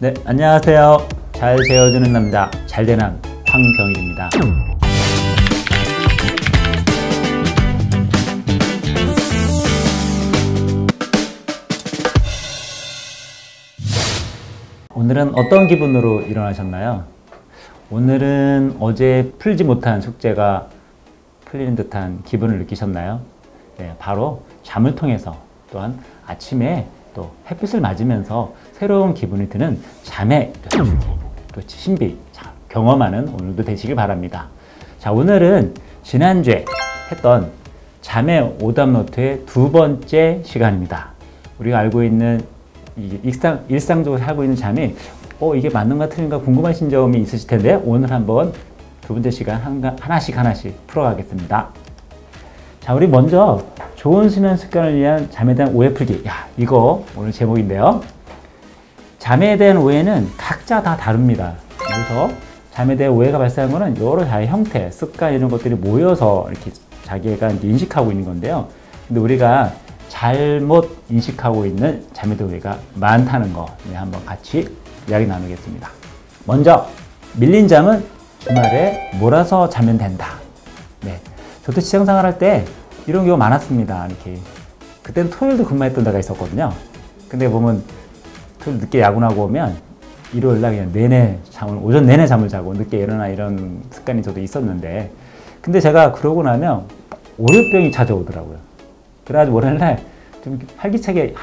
네, 안녕하세요. 잘 재워주는 남자, 잘되남 황병일입니다. 오늘은 어떤 기분으로 일어나셨나요? 오늘은 어제 풀지 못한 숙제가 풀리는 듯한 기분을 느끼셨나요? 네, 바로 잠을 통해서 또한 아침에 또 햇빛을 맞으면서 새로운 기분이 드는 잠의 주기, 또 신비 경험하는 오늘도 되시길 바랍니다. 자, 오늘은 지난주에 했던 잠의 오답노트의 두 번째 시간입니다. 우리가 알고 있는 일상적으로 살고 있는 잠이 이게 맞는가 틀린가 궁금하신 점이 있으실 텐데, 오늘 한번 두 번째 시간 하나씩 풀어가겠습니다. 자, 우리 먼저 좋은 수면 습관을 위한 잠에 대한 오해 풀기. 이거 오늘 제목인데요. 잠에 대한 오해는 각자 다 다릅니다. 그래서 잠에 대한 오해가 발생한 거는 여러 가지 형태, 습관 이런 것들이 모여서 이렇게 자기가 인식하고 있는 건데요. 근데 우리가 잘못 인식하고 있는 잠에 대한 오해가 많다는 거 한번 같이 이야기 나누겠습니다. 먼저 밀린 잠은 주말에 몰아서 자면 된다. 네, 저도 직장생활 할 때 이런 경우 많았습니다. 이렇게 그때는 토요일도 근무했던 데가 있었거든요. 근데 보면 토요일 늦게 야근하고 오면 일요일날 그냥 오전 내내 잠을 자고 늦게 일어나 이런 습관이 저도 있었는데, 근데 제가 그러고 나면 월요병이 찾아오더라고요. 그래가지고 월요일날 좀 활기차게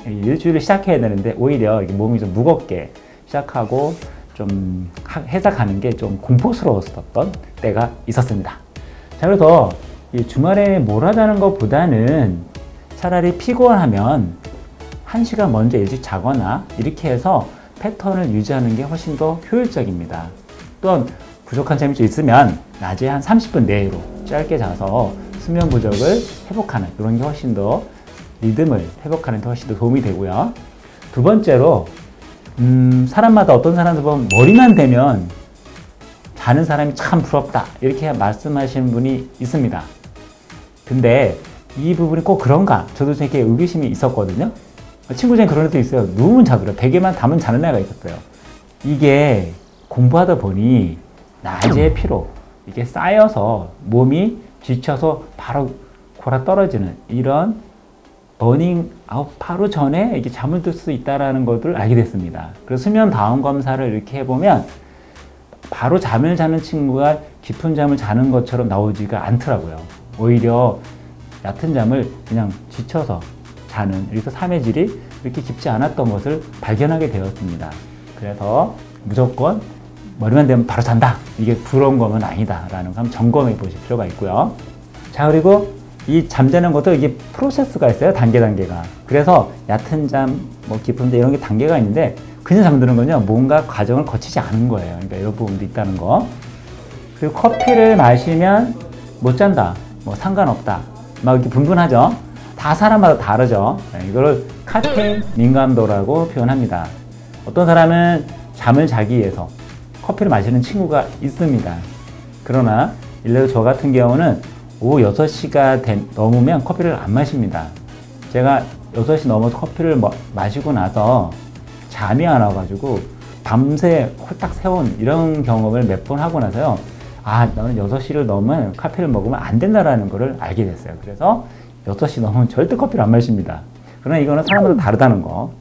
일주일을 시작해야 되는데 오히려 몸이 좀 무겁게 시작하고 좀 회사 가는 게 좀 공포스러웠었던 때가 있었습니다. 자, 그래서 이 주말에 몰아자는 것보다는 차라리 피곤하면 1시간 먼저 일찍 자거나 이렇게 해서 패턴을 유지하는 게 훨씬 더 효율적입니다. 또한 부족한 잠이 좀 있으면 낮에 한 30분 내로 짧게 자서 수면 부족을 회복하는 이런 게 훨씬 더 리듬을 회복하는 데 훨씬 더 도움이 되고요. 두 번째로 사람마다 어떤 사람들 보면 머리만 대면 자는 사람이 참 부럽다 이렇게 말씀하시는 분이 있습니다. 근데 이 부분이 꼭 그런가? 저도 되게 의구심이 있었거든요. 친구 중에 그런 애도 있어요. 누우면 자더라고요. 베개만 담은 자는 애가 있었어요. 이게 공부하다 보니 낮에 피로 이게 쌓여서 몸이 지쳐서 바로 골아 떨어지는 이런 버닝 아웃 바로 전에 이렇게 잠을 들 수 있다는 것을 알게 됐습니다. 그래서 수면 다운 검사를 이렇게 해보면 바로 잠을 자는 친구가 깊은 잠을 자는 것처럼 나오지가 않더라고요. 오히려 얕은 잠을 그냥 지쳐서 자는, 그래서 삶의 질이 이렇게 깊지 않았던 것을 발견하게 되었습니다. 그래서 무조건 머리만 대면 바로 잔다, 이게 부러운 거는 아니다 라는 거 한번 점검해 보실 필요가 있고요. 자, 그리고 이 잠자는 것도 이게 프로세스가 있어요. 단계가. 그래서 얕은 잠, 깊은 잠 이런 게 단계가 있는데, 그냥 잠드는 건요, 뭔가 과정을 거치지 않은 거예요. 그러니까 이런 부분도 있다는 거. 그리고 커피를 마시면 못 잔다, 상관없다, 막 이렇게 분분하죠. 다 사람마다 다르죠. 이걸 카페인 민감도라고 표현합니다. 어떤 사람은 잠을 자기 위해서 커피를 마시는 친구가 있습니다. 그러나 일례로 저 같은 경우는 오후 6시가 넘으면 커피를 안 마십니다. 제가 6시 넘어서 커피를 마시고 나서 잠이 안 와가지고 밤새 홀딱 새운 이런 경험을 몇 번 하고 나서요, 나는 6시를 넘으면 커피를 먹으면 안 된다라는 것을 알게 됐어요. 그래서 6시 넘으면 절대 커피를 안 마십니다. 그러나 이거는 사람마다 다르다는 거.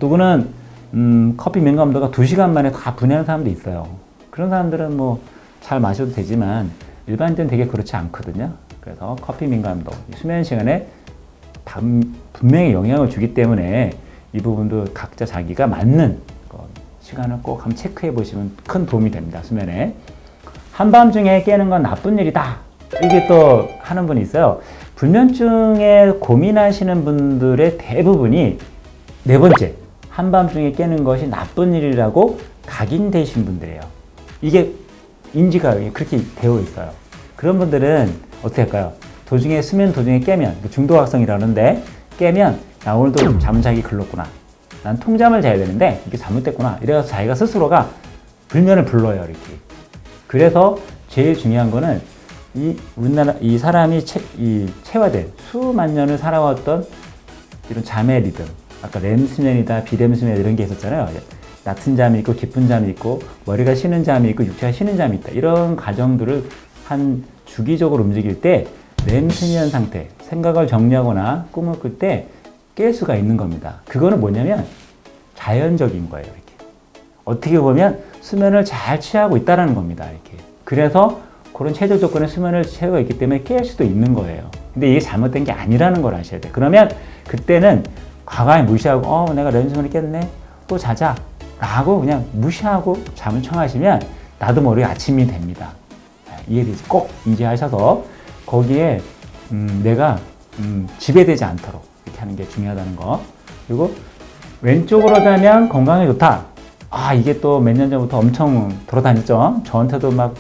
누구는 커피 민감도가 2시간 만에 다 분해하는 사람도 있어요. 그런 사람들은 잘 마셔도 되지만 일반인들은 되게 그렇지 않거든요. 그래서 커피 민감도, 수면 시간에 분명히 영향을 주기 때문에 이 부분도 각자 자기가 맞는 시간을 꼭 한번 체크해 보시면 큰 도움이 됩니다. 수면에. 한밤중에 깨는 건 나쁜 일이다, 이게 또 하는 분이 있어요. 불면증에 고민하시는 분들의 대부분이 네 번째, 한밤중에 깨는 것이 나쁜 일이라고 각인되신 분들이에요. 이게 인지가 그렇게 되어 있어요. 그런 분들은 어떻게 할까요? 수면 도중에 깨면, 중도각성이라는데 깨면, 오늘도 잠자기 글렀구나, 난 통잠을 자야 되는데 이게 잘못됐구나, 이래서 자기가 스스로가 불면을 불러요. 이렇게. 그래서 제일 중요한 거는 이 사람이 체화된 수만 년을 살아왔던 이런 잠의 리듬, 아까 렘 수면이다, 비렘 수면 이런 게 있었잖아요. 낮은 잠이 있고 깊은 잠이 있고 머리가 쉬는 잠이 있고 육체가 쉬는 잠이 있다. 이런 과정들을 한 주기적으로 움직일 때 렘수면 상태, 생각을 정리하거나 꿈을 꿀 때 깰 수가 있는 겁니다. 그거는 뭐냐면 자연적인 거예요. 이렇게. 어떻게 보면 수면을 잘 취하고 있다는 겁니다. 이렇게. 그래서 그런 체적 조건의 수면을 취하고 있기 때문에 깰 수도 있는 거예요. 근데 이게 잘못된 게 아니라는 걸 아셔야 돼요. 그러면 그때는 과감히 무시하고 내가 렘수면을 깼네? 또 자자 라고 그냥 무시하고 잠을 청하시면 나도 모르게 아침이 됩니다. 이해되지? 꼭 인지하셔서 거기에 내가 지배되지 않도록 이렇게 하는 게 중요하다는 거. 그리고 왼쪽으로 자면 건강에 좋다. 이게 또 몇 년 전부터 엄청 돌아다녔죠. 저한테도 막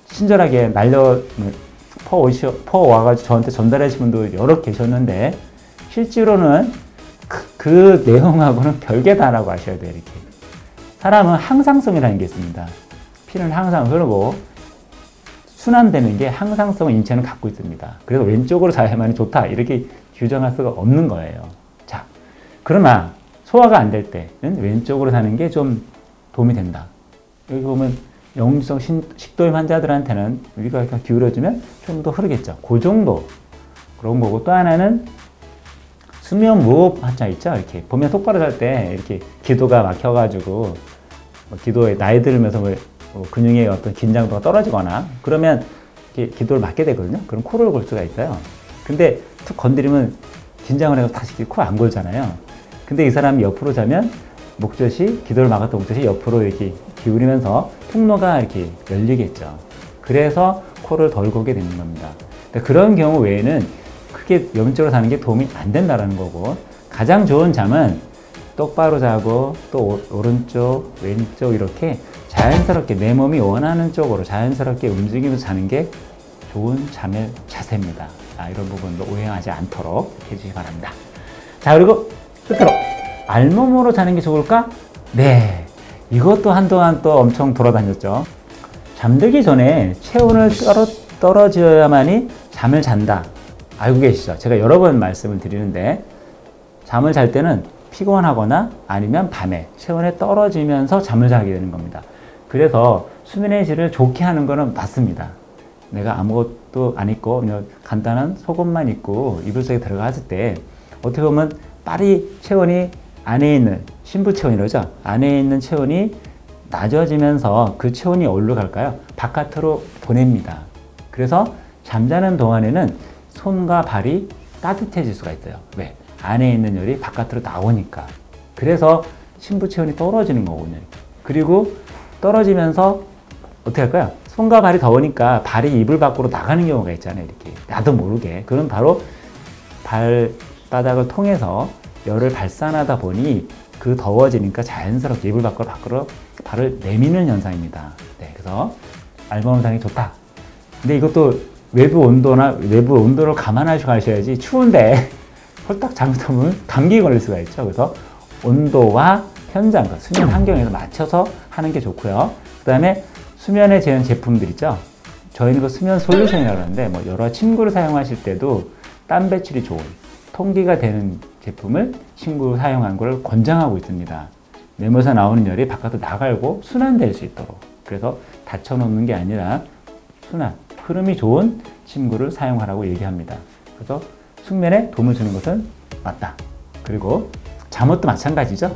친절하게 퍼와가지고 저한테 전달하신 분도 여러 계셨는데 실제로는 그 내용하고는 별개다라고 아셔야 돼요. 이렇게. 사람은 항상성이라는 게 있습니다. 피는 항상 흐르고 순환되는 게 항상성을 인체는 갖고 있습니다. 그래서 왼쪽으로 자야만이 좋다 이렇게 규정할 수가 없는 거예요. 자, 그러나 소화가 안 될 때는 왼쪽으로 자는 게 좀 도움이 된다. 여기 보면 역류성 식도염 환자들한테는 우리가 기울여주면 좀 더 흐르겠죠. 그 정도 그런 거고, 또 하나는 수면 무호흡 환자 있죠. 이렇게 보면 똑바로 잘 때 이렇게 기도가 막혀가지고 기도에 나이 들면서 근육의 어떤 긴장도가 떨어지거나 그러면 이렇게 기도를 막게 되거든요. 그럼 코를 골 수가 있어요. 근데 툭 건드리면 긴장을 해서 다시 코 안 골잖아요. 근데 이 사람이 옆으로 자면 목젖이, 기도를 막았던 목젖이 옆으로 이렇게 기울이면서 통로가 이렇게 열리겠죠. 그래서 코를 덜 고게 되는 겁니다. 그런 경우 외에는 크게 왼쪽으로 자는 게 도움이 안 된다는 거고, 가장 좋은 잠은 똑바로 자고 또 오른쪽, 왼쪽 이렇게 자연스럽게 내 몸이 원하는 쪽으로 자연스럽게 움직이면서 자는 게 좋은 잠의 자세입니다. 이런 부분도 오해하지 않도록 해주시기 바랍니다. 자, 그리고 끝으로 알몸으로 자는 게 좋을까? 네, 이것도 한동안 또 엄청 돌아다녔죠. 잠들기 전에 체온을 떨어져야만이 잠을 잔다. 알고 계시죠? 제가 여러 번 말씀을 드리는데 잠을 잘 때는 피곤하거나 아니면 밤에 체온이 떨어지면서 잠을 자게 되는 겁니다. 그래서 수면의 질을 좋게 하는 거는 맞습니다. 내가 아무것도 안 입고 그냥 간단한 속옷만 입고 이불 속에 들어갔을 때 어떻게 보면 빨리 체온이 안에 있는 심부 체온이라죠. 안에 있는 체온이 낮아지면서 그 체온이 어디로 갈까요? 바깥으로 보냅니다. 그래서 잠자는 동안에는 손과 발이 따뜻해질 수가 있어요. 왜? 안에 있는 열이 바깥으로 나오니까. 그래서 심부 체온이 떨어지는 거거든요. 그리고 떨어지면서 어떻게 할까요? 손과 발이 더우니까 발이 이불 밖으로 나가는 경우가 있잖아요. 이렇게 나도 모르게. 그건 바로 발바닥을 통해서 열을 발산하다 보니 그 더워지니까 자연스럽게 이불 밖으로 발을 내미는 현상입니다. 네, 그래서 알몸으로 자는 게 좋다. 근데 이것도 외부 온도를 감안하시고 하셔야지, 추운데 홀딱 잘못하면 감기 걸릴 수가 있죠. 그래서 온도와 현장, 수면 환경에서 맞춰서 하는 게 좋고요. 그 다음에 수면에 제한 제품들 있죠. 저희는 그 수면 솔루션이라고 하는데 여러 침구를 사용하실 때도 땀 배출이 좋은 통기가 되는 제품을 침구로 사용하는 걸 권장하고 있습니다. 내 몸에서 나오는 열이 바깥으로 나가고 순환될 수 있도록. 그래서 닫혀놓는 게 아니라 순환, 흐름이 좋은 침구를 사용하라고 얘기합니다. 그래서 숙면에 도움을 주는 것은 맞다. 그리고 잠옷도 마찬가지죠.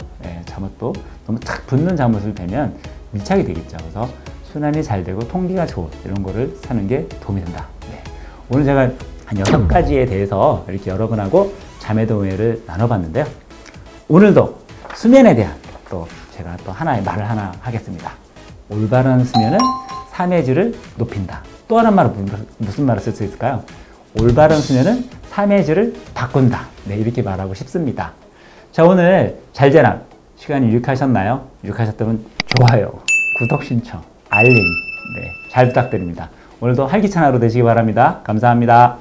잠옷도 너무 탁 붙는 잠옷을 대면 밀착이 되겠죠. 그래서 순환이 잘 되고 통기가 좋은 이런 거를 사는 게 도움이 된다. 오늘 제가 한 6가지에 대해서 이렇게 여러분하고 잠의 동의를 나눠봤는데요. 오늘도 수면에 대한 제가 하나의 말을 하겠습니다. 올바른 수면은 삶의 질을 높인다. 또 하나 말은 무슨 말을 쓸 수 있을까요? 올바른 수면은 삶의 질을 바꾼다. 네, 이렇게 말하고 싶습니다. 자, 오늘 잘 자라 시간이 유익하셨나요? 유익하셨다면 좋아요, 구독 신청, 알림, 잘 부탁드립니다. 오늘도 활기찬 하루 되시기 바랍니다. 감사합니다.